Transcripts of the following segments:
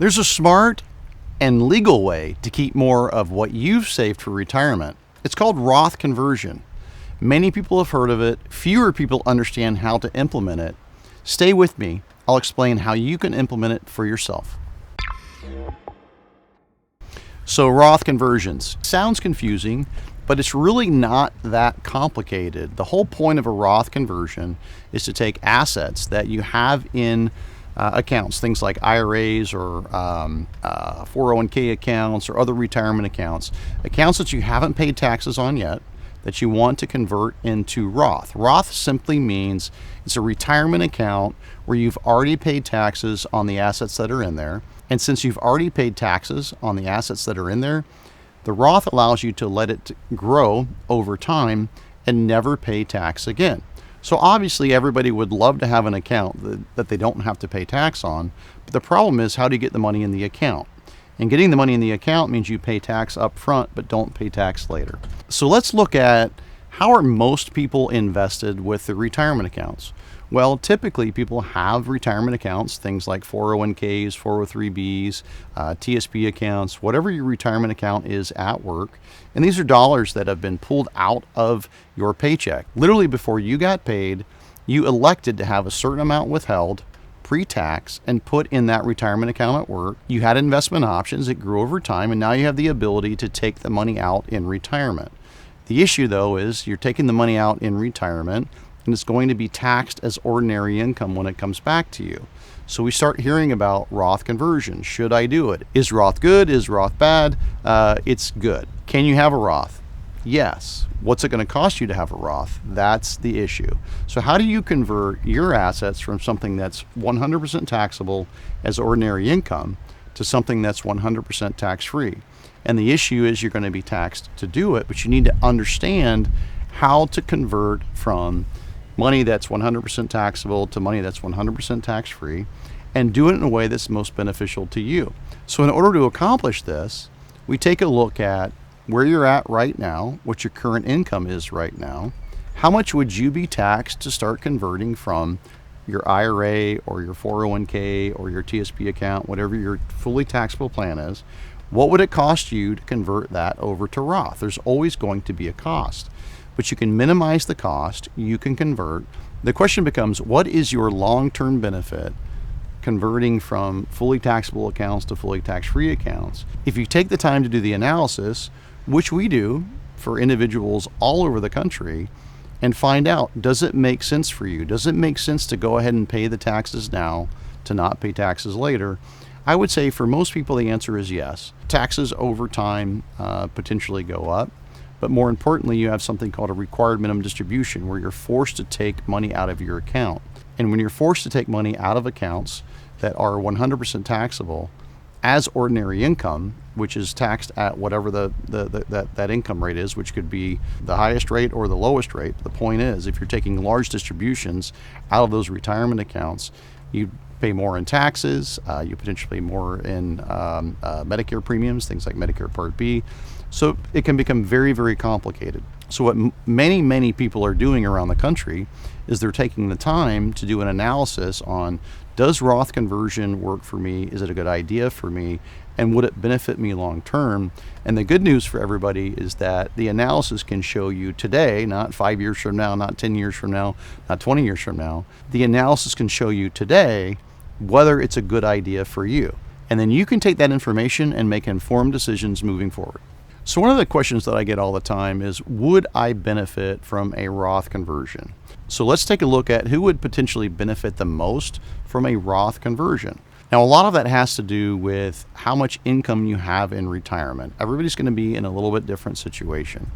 There's a smart and legal way to keep more of what you've saved for retirement. It's called Roth conversion. Many people have heard of it. Fewer people understand how to implement it. Stay with me. I'll explain how you can implement it for yourself. So Roth conversions. Sounds confusing, but it's really not that complicated. The whole point of a Roth conversion is to take assets that you have in accounts, things like IRAs or 401k accounts or other retirement accounts that you haven't paid taxes on yet, that you want to convert into Roth. Roth simply means it's a retirement account where you've already paid taxes on the assets that are in there. And since you've already paid taxes on the assets that are in there, the Roth allows you to let it grow over time and never pay tax again. So obviously everybody would love to have an account that they don't have to pay tax on, but the problem is, how do you get the money in the account? And getting the money in the account means you pay tax up front but don't pay tax later. So let's look at how are most people invested with the retirement accounts. Well, typically people have retirement accounts, things like 401ks, 403bs, TSP accounts, whatever your retirement account is at work. And these are dollars that have been pulled out of your paycheck. Literally before you got paid, you elected to have a certain amount withheld pre-tax and put in that retirement account at work. You had investment options, it grew over time, and now you have the ability to take the money out in retirement. The issue though is you're taking the money out in retirement and it's going to be taxed as ordinary income when it comes back to you. So we start hearing about Roth conversion. Should I do it? Is Roth good? Is Roth bad? It's good. Can you have a Roth? Yes. What's it going to cost you to have a Roth? That's the issue. So how do you convert your assets from something that's 100% taxable as ordinary income to something that's 100% tax-free? And the issue is you're going to be taxed to do it, but you need to understand how to convert from money that's 100% taxable to money that's 100% tax-free, and do it in a way that's most beneficial to you. So in order to accomplish this, we take a look at where you're at right now, what your current income is right now, how much would you be taxed to start converting from your IRA or your 401k or your TSP account, whatever your fully taxable plan is. What would it cost you to convert that over to Roth? There's always going to be a cost, but you can minimize the cost, you can convert. The question becomes, what is your long-term benefit converting from fully taxable accounts to fully tax-free accounts? If you take the time to do the analysis, which we do for individuals all over the country, and find out, does it make sense for you? Does it make sense to go ahead and pay the taxes now to not pay taxes later? I would say for most people the answer is yes. Taxes over time potentially go up, but more importantly you have something called a required minimum distribution where you're forced to take money out of your account. And when you're forced to take money out of accounts that are 100% taxable as ordinary income, which is taxed at whatever that income rate is, which could be the highest rate or the lowest rate. The point is, if you're taking large distributions out of those retirement accounts, you pay more in taxes, you potentially pay more in Medicare premiums, things like Medicare Part B. So it can become very, very complicated. So what many people are doing around the country is they're taking the time to do an analysis on, does Roth conversion work for me? Is it a good idea for me? And would it benefit me long term? And the good news for everybody is that the analysis can show you today, not 5 years from now, not 10 years from now, not 20 years from now. The analysis can show you today whether it's a good idea for you. And then you can take that information and make informed decisions moving forward. So one of the questions that I get all the time is, would I benefit from a Roth conversion? So let's take a look at who would potentially benefit the most from a Roth conversion. Now, a lot of that has to do with how much income you have in retirement. Everybody's going to be in a little bit different situation,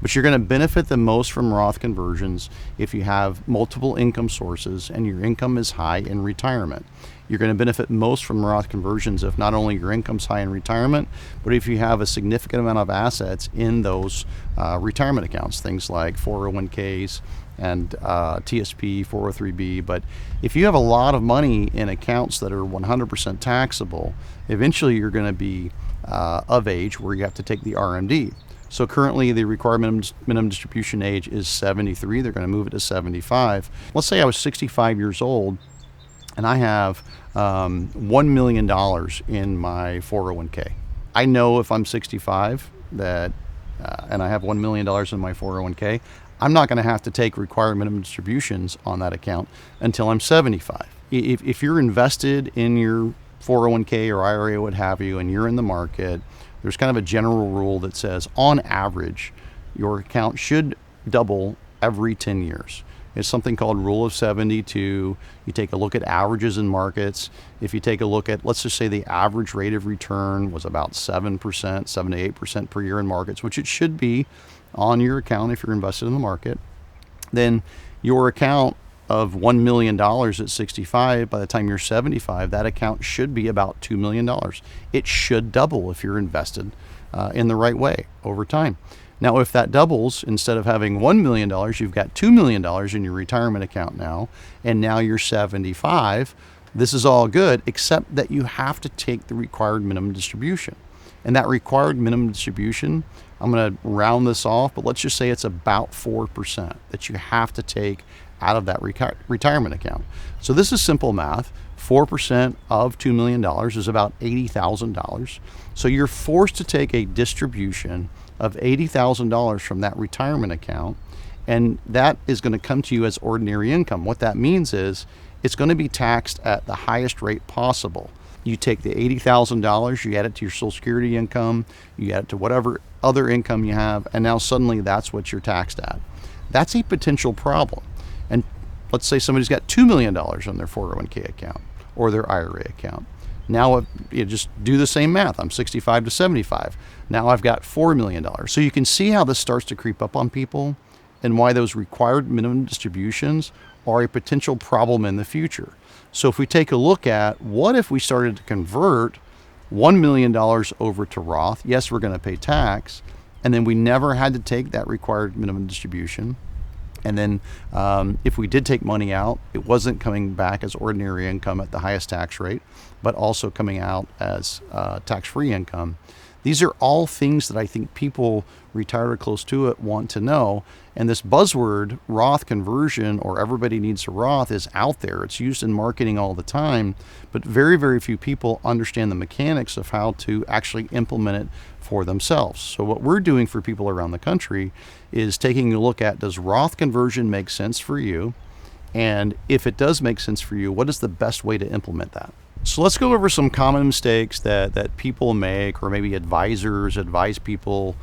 but you're going to benefit the most from Roth conversions if you have multiple income sources and your income is high in retirement. You're going to benefit most from Roth conversions if not only your income's high in retirement, but if you have a significant amount of assets in those retirement accounts, things like 401ks and TSP, 403b. But if you have a lot of money in accounts that are 100% taxable, eventually you're going to be of age where you have to take the RMD. So currently the required minimum distribution age is 73. They're going to move it to 75. Let's say I was 65 years old and I have $1 million in my 401k. I know if I'm 65 that, and I have $1 million in my 401k, I'm not going to have to take required minimum distributions on that account until I'm 75. If you're invested in your 401k or IRA, what have you, and you're in the market, there's kind of a general rule that says on average, your account should double every 10 years. It's something called Rule of 72. You take a look at averages in markets. If you take a look at, let's just say the average rate of return was about 7%, 7 to 8% per year in markets, which it should be on your account if you're invested in the market, then your account of $1 million at 65, by the time you're 75, that account should be about $2 million. It should double if you're invested in the right way over time. Now, if that doubles, instead of having $1 million, you've got $2 million in your retirement account now, and now you're 75. This is all good, except that you have to take the required minimum distribution. And that required minimum distribution, I'm going to round this off, but let's just say it's about 4% that you have to take out of that retirement account. So this is simple math. 4% of $2 million is about $80,000. So you're forced to take a distribution of $80,000 from that retirement account, and that is going to come to you as ordinary income. What that means is it's going to be taxed at the highest rate possible. You take the $80,000, you add it to your Social Security income, you add it to whatever other income you have, and now suddenly that's what you're taxed at. That's a potential problem. And let's say somebody's got $2 million on their 401k account or their IRA account. Now you just do the same math. I'm 65 to 75. Now I've got $4 million. So you can see how this starts to creep up on people and why those required minimum distributions are a potential problem in the future. So if we take a look at what if we started to convert $1 million over to Roth, yes, we're going to pay tax, and then we never had to take that required minimum distribution. And then if we did take money out, it wasn't coming back as ordinary income at the highest tax rate, but also coming out as tax-free income. These are all things that I think people retired or close to it want to know. And this buzzword, Roth conversion, or everybody needs a Roth, is out there. It's used in marketing all the time, but very, very few people understand the mechanics of how to actually implement it for themselves. So what we're doing for people around the country is taking a look at, does Roth conversion make sense for you? And if it does make sense for you, what is the best way to implement that? So let's go over some common mistakes that people make, or maybe advisors advise people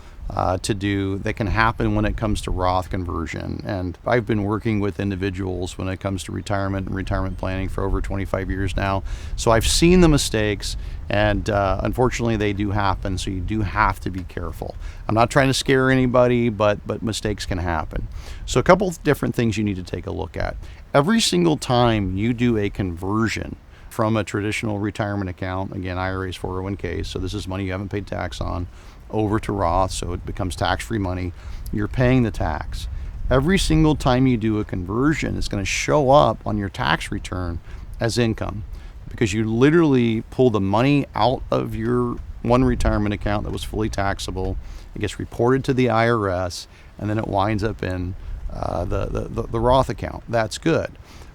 to do, that can happen when it comes to Roth conversion. And I've been working with individuals when it comes to retirement and retirement planning for over 25 years now. So I've seen the mistakes, and unfortunately they do happen. So you do have to be careful. I'm not trying to scare anybody, but mistakes can happen. So a couple of different things you need to take a look at. Every single time you do a conversion from a traditional retirement account, again, IRAs, 401ks, so this is money you haven't paid tax on, over to Roth, so it becomes tax-free money, you're paying the tax. Every single time you do a conversion, it's going to show up on your tax return as income, because you literally pull the money out of your one retirement account that was fully taxable. It gets reported to the IRS, and then it winds up in the Roth account. That's good.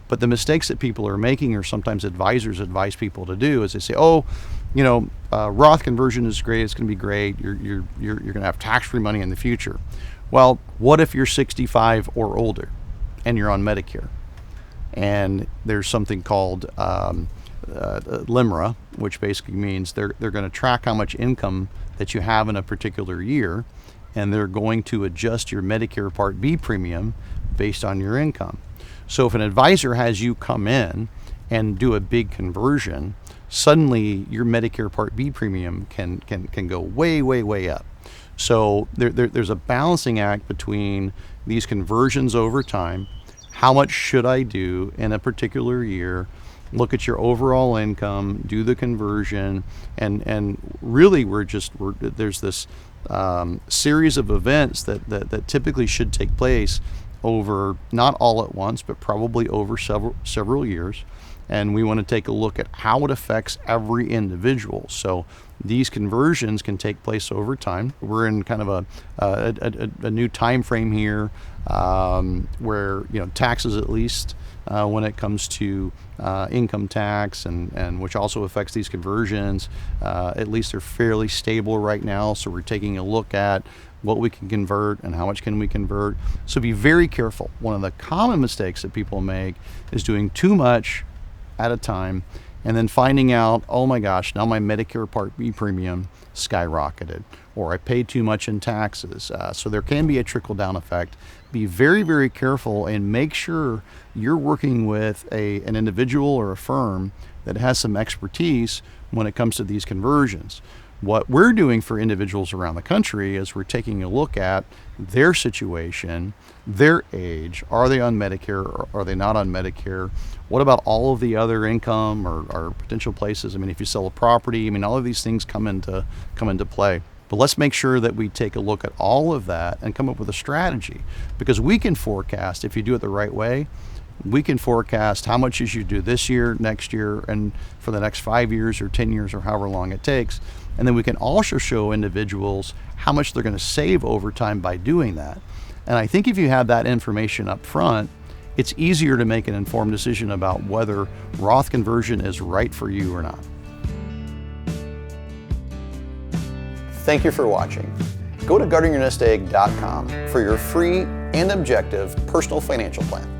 But the mistakes that people are making, or sometimes advisors advise people to do, is they say, oh, Roth conversion is great, it's going to be great, you're going to have tax-free money in the future. Well, what if you're 65 or older and you're on Medicare? And there's something called LIMRA, which basically means they're going to track how much income that you have in a particular year, and they're going to adjust your Medicare Part B premium based on your income. So if an advisor has you come in and do a big conversion, suddenly your Medicare Part B premium can go way, way, way up. So there's a balancing act between these conversions over time. How much should I do in a particular year? Look at your overall income, do the conversion, and really there's this series of events that typically should take place over, not all at once, but probably over several years. And we want to take a look at how it affects every individual. So these conversions can take place over time. We're in kind of a new time frame here, where taxes at least when it comes to income tax, and which also affects these conversions. At least they're fairly stable right now, so we're taking a look at what we can convert and how much can we convert. So be very careful. One of the common mistakes that people make is doing too much at a time and then finding out, oh my gosh, now my Medicare Part B premium skyrocketed, or I paid too much in taxes. So there can be a trickle-down effect. Be very, very careful and make sure you're working with an individual or a firm that has some expertise when it comes to these conversions. What we're doing for individuals around the country is we're taking a look at their situation, their age. Are they on Medicare or are they not on Medicare? What about all of the other income or potential places? I mean, if you sell a property, I mean, all of these things come into play. But let's make sure that we take a look at all of that and come up with a strategy, because we can forecast, if you do it the right way, we can forecast how much you should do this year, next year, and for the next 5 years or 10 years or however long it takes. And then we can also show individuals how much they're going to save over time by doing that. And I think if you have that information up front, it's easier to make an informed decision about whether Roth conversion is right for you or not. Thank you for watching. Go to guardingyournestegg.com for your free and objective personal financial plan.